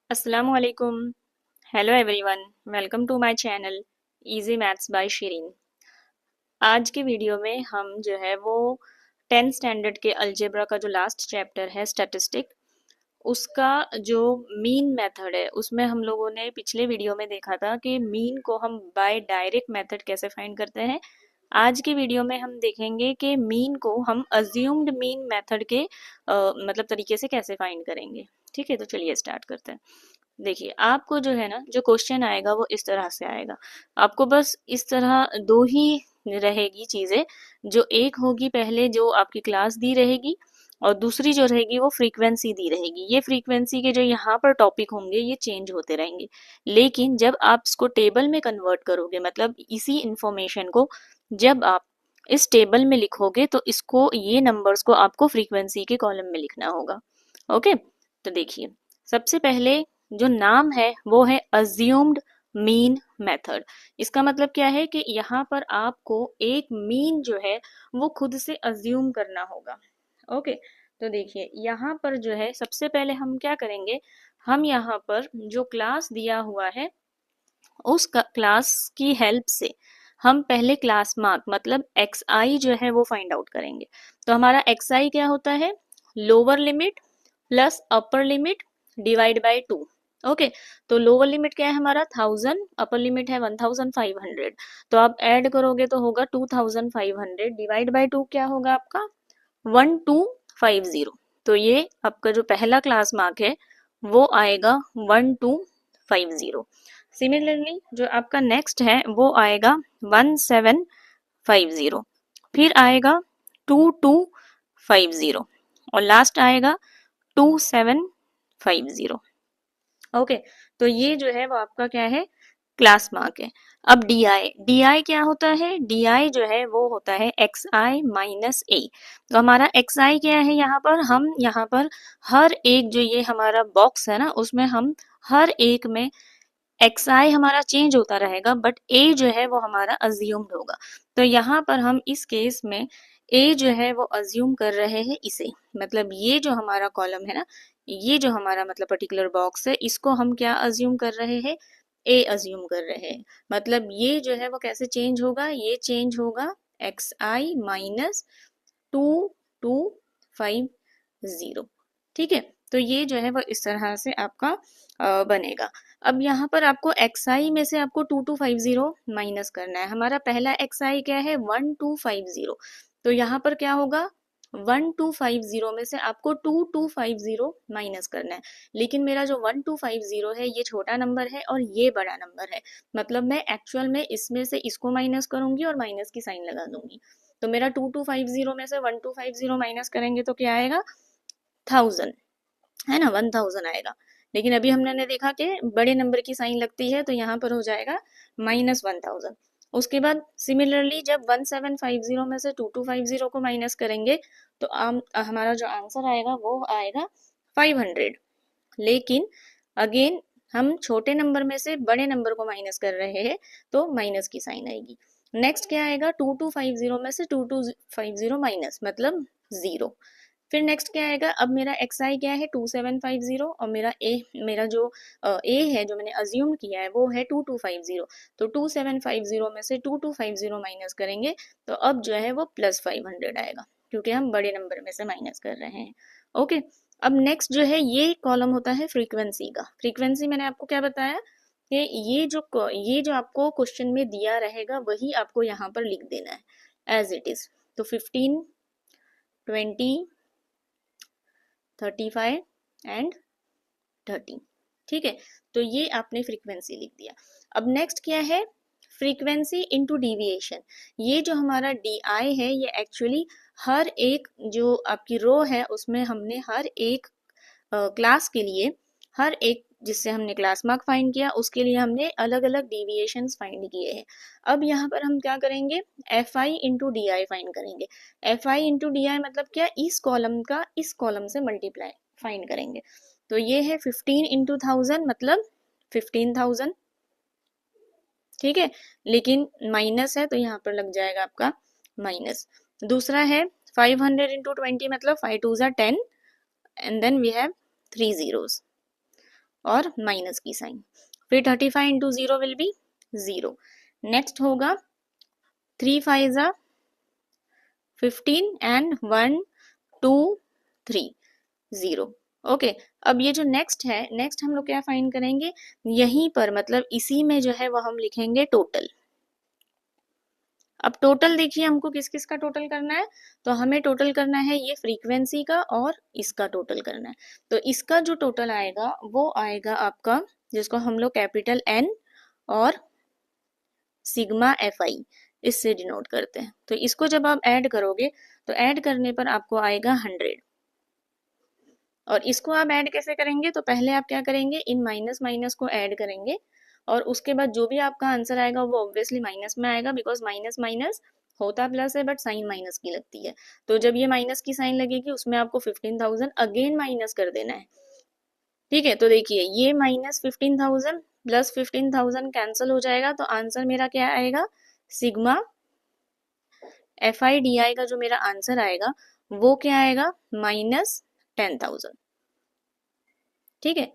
Assalamualaikum. Hello everyone. Welcome to my channel Easy Maths by Shirin. आज के video में हम जो है वो 10th स्टैंडर्ड के अलजेब्रा का जो लास्ट चैप्टर है स्टैटिस्टिक, उसका जो मीन मेथड है उसमें हम लोगों ने पिछले वीडियो में देखा था कि मीन को हम बाय डायरेक्ट मेथड कैसे फाइंड करते हैं। आज की वीडियो में हम देखेंगे कि मीन को हम अज्यूम्ड मीन मेथड के मतलब तरीके से कैसे फाइंड करेंगे। ठीक है, तो चलिए स्टार्ट करते हैं। देखिए, आपको जो है ना, जो क्वेश्चन आएगा वो इस तरह से आएगा। आपको बस इस तरह दो ही रहेगी चीजें। जो एक होगी पहले जो आपकी क्लास दी रहेगी, और दूसरी जो रहेगी वो फ्रीक्वेंसी दी रहेगी। ये फ्रीक्वेंसी के जो यहाँ पर टॉपिक होंगे ये चेंज होते रहेंगे, लेकिन जब आप इसको टेबल में कन्वर्ट करोगे, मतलब इसी इंफॉर्मेशन को जब आप इस टेबल में लिखोगे, तो इसको ये नंबर्स को आपको फ्रीक्वेंसी के कॉलम में लिखना होगा। ओके, तो देखिए, सबसे पहले जो नाम है वो है अज्यूम्ड मीन मेथड। इसका मतलब क्या है कि यहाँ पर आपको एक मीन जो है वो खुद से अज्यूम करना होगा। ओके, तो देखिए यहाँ पर जो है सबसे पहले हम क्या करेंगे, हम यहाँ पर जो क्लास दिया हुआ है उस क्लास की हेल्प से हम पहले क्लास मार्क मतलब एक्स आई जो है वो फाइंड आउट करेंगे। तो हमारा एक्स आई क्या होता है, lower limit plus upper limit divide by 2। Okay, तो लोअर लिमिट क्या है हमारा 1000, अपर लिमिट है 1500। तो आप ऐड करोगे तो होगा 2500 डिवाइड बाय 2 क्या होगा आपका 1250। तो ये आपका जो पहला क्लास मार्क है वो आएगा 1250। सिमिलरली जो आपका नेक्स्ट है वो आएगा 1750, फिर आएगा 2250, और लास्ट आएगा 2750। ओके, तो ये जो है वो आपका क्या है, क्लास मार्क है। अब डी आई, डी आई क्या होता है, डी आई जो है वो होता है एक्स आई माइनस ए। तो हमारा एक्स आई क्या है, यहाँ पर हम यहाँ पर हर एक जो ये हमारा बॉक्स है ना उसमें हम हर एक में एक्स आई हमारा चेंज होता रहेगा, बट ए जो है वो हमारा अज्यूम्ड होगा। तो यहाँ पर हम इस केस में ए जो है वो अज्यूम कर रहे हैं इसे, मतलब ये जो हमारा कॉलम है ना, ये जो हमारा मतलब पर्टिकुलर बॉक्स है इसको हम क्या अज्यूम कर रहे हैं, ए अज्यूम कर रहे हैं। मतलब ये जो है वो कैसे चेंज होगा, ये चेंज होगा एक्स आई माइनस 2250। ठीक है, तो ये जो है वो इस तरह से आपका बनेगा। अब यहाँ पर आपको एक्स आई में से आपको 2250 माइनस करना है। हमारा पहला एक्स आई क्या है 1250, तो यहाँ पर क्या होगा 1250 में से आपको 2250 माइनस करना है। लेकिन मेरा जो 1250 है ये छोटा नंबर है और ये बड़ा नंबर है, मतलब मैं एक्चुअल में इसमें से इसको माइनस करूंगी और माइनस की साइन लगा दूंगी। तो मेरा 2250 में से 1250 माइनस करेंगे तो क्या आएगा 1000, है ना, 1000 आएगा। लेकिन अभी हमने देखा कि बड़े नंबर की साइन लगती है तो यहाँ पर हो जाएगा -1000। उसके बाद सिमिलरली जब 1750 में से 2250 को माइनस करेंगे तो हमारा जो आंसर आएगा वो आएगा 500। लेकिन अगेन हम छोटे नंबर में से बड़े नंबर को माइनस कर रहे हैं तो माइनस की साइन आएगी। नेक्स्ट क्या आएगा 2250 में से 2250 माइनस मतलब 0। फिर नेक्स्ट क्या आएगा, अब मेरा एक्स आई क्या है 2750, और मेरा जो ए है जो मैंने अज्यूम किया है वो है 2250। तो 2750 में से 2250 माइनस करेंगे तो अब जो है वो +500 आएगा, क्योंकि हम बड़े नंबर में से माइनस कर रहे हैं। ओके, अब नेक्स्ट जो है ये कॉलम होता है फ्रीक्वेंसी का। फ्रीक्वेंसी मैंने आपको क्या बताया कि ये जो आपको क्वेश्चन में दिया रहेगा वही आपको यहाँ पर लिख देना है एज इट इज। तो 15, 20, 35 एंड 30। ठीक है, तो ये आपने फ्रीक्वेंसी लिख दिया। अब नेक्स्ट क्या है, फ्रीक्वेंसी इनटू डिविएशन। ये जो हमारा डी आई है ये एक्चुअली हर एक जो आपकी रो है उसमें हमने हर एक क्लास के लिए, हर एक जिससे हमने क्लास मार्क फाइंड किया उसके लिए हमने अलग अलग डिविएशंस फाइंड किए हैं। अब यहाँ पर हम क्या करेंगे, F I into D I find करेंगे। F I into D I मतलब क्या, इस कॉलम का इस कॉलम से मल्टीप्लाई फाइंड करेंगे। तो ये है 15 इंटू 1000 मतलब 15000। ठीक है, लेकिन माइनस है तो यहाँ पर लग जाएगा आपका माइनस। दूसरा है 500 इंटू 20 मतलब 5 2 10, and then we have 3 zeros। और माइनस की साइन, फिर 35 इंटू 0 विल बी 0। नेक्स्ट होगा 3 5 जा 15 एंड 1 2 3 0। ओके, अब ये जो नेक्स्ट है, नेक्स्ट हम लोग क्या फाइंड करेंगे, यहीं पर मतलब इसी में जो है वो हम लिखेंगे टोटल। अब टोटल देखिए हमको किस किस का टोटल करना है, तो हमें टोटल करना है ये फ्रीक्वेंसी का और इसका टोटल करना है। तो इसका जो टोटल आएगा वो आएगा आपका, जिसको हम लोग कैपिटल N और सिग्मा FI इससे डिनोट करते हैं। तो इसको जब आप ऐड करोगे तो ऐड करने पर आपको आएगा 100। और इसको आप ऐड कैसे करेंगे, तो पहले आप क्या करेंगे, इन माइनस माइनस को ऐड करेंगे और उसके बाद जो भी आपका आंसर आएगा वो ऑब्वियसली माइनस में आएगा, बिकॉज माइनस माइनस होता प्लस है बट साइन माइनस की लगती है। तो जब ये माइनस की साइन लगेगी उसमें आपको 15,000 अगेन माइनस कर देना है। ठीक है, तो देखिए ये माइनस 15,000 प्लस 15,000 कैंसिल हो जाएगा, तो आंसर मेरा क्या आएगा, सिग्मा FI DI का जो मेरा आंसर आएगा वो क्या आएगा, माइनस 10,000। ठीक है,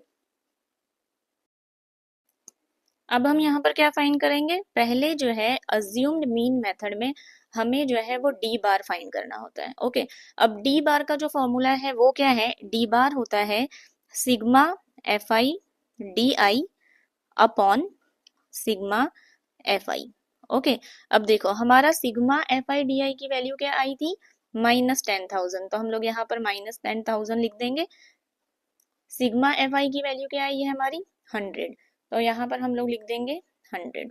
अब हम यहाँ पर क्या फाइंड करेंगे, पहले जो है अज्यूम्ड मीन मेथड में हमें जो है वो डी बार फाइंड करना होता है। ओके, अब डी बार का जो फॉर्मूला है वो क्या है, डी बार होता है sigma FI DI upon sigma FI। Okay, अब देखो हमारा सिग्मा FI DI की वैल्यू क्या आई थी, माइनस 10,000, तो हम लोग यहाँ पर माइनस 10,000 लिख देंगे। सिग्मा FI की वैल्यू क्या आई है हमारी 100, तो यहाँ पर हम लोग लिख देंगे 100।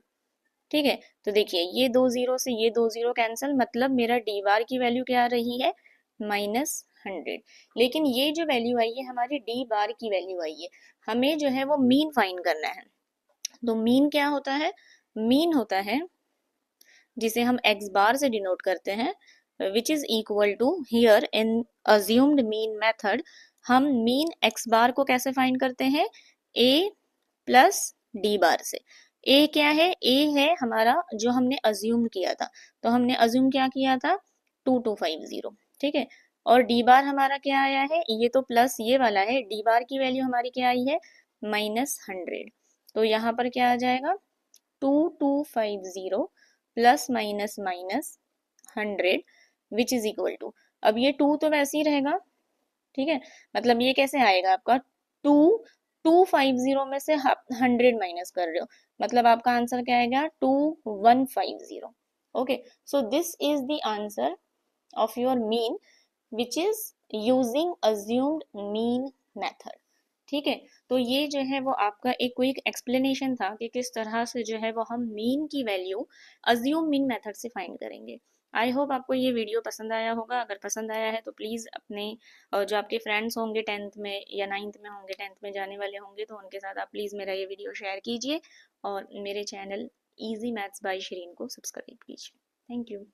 ठीक है, तो देखिए ये 2 0 से ये 2 0 कैंसिल, मतलब मेरा डी बार की वैल्यू क्या आ रही है, -100। लेकिन ये जो वैल्यू आई है हमारी डी बार की वैल्यू आई है, हमें जो है वो मीन फाइंड करना है। तो मीन क्या होता है, मीन होता है जिसे हम x बार से डिनोट करते हैं, which is equal to, here in assumed mean method हम मीन x बार को कैसे फाइंड करते हैं, a प्लस डी बार से। a क्या है, a है हमारा जो हमने अज्यूम किया था, तो हमने अज्यूम क्या किया था 2250। ठीक है, और डी बार हमारा क्या आया है, ये तो प्लस ये वाला है, डी बार की वैल्यू हमारी क्या आई है -100। तो यहाँ पर क्या आ जाएगा 2250 plus minus minus 100 which is equal to, अब ये 2 तो वैसे ही रहेगा। ठीक है, मतलब ये कैसे आएगा आपका 2 250 में से 100 माइनस कर रहे हो, मतलब आपका आंसर क्या आएगा 2150। Okay, so this is the answer of your mean which is using assumed mean method. ठीक है, तो ये जो है वो आपका एक क्विक एक्सप्लेनेशन था कि किस तरह से जो है वो हम मीन की वैल्यू अज्यूम मीन मेथड से फाइंड करेंगे। आई होप आपको ये वीडियो पसंद आया होगा। अगर पसंद आया है तो प्लीज़ अपने जो आपके फ्रेंड्स होंगे 10th में या 9th में होंगे, 10th में जाने वाले होंगे, तो उनके साथ आप प्लीज़ मेरा ये वीडियो शेयर कीजिए और मेरे channel easy maths by Shirin को सब्सक्राइब कीजिए। Thank you.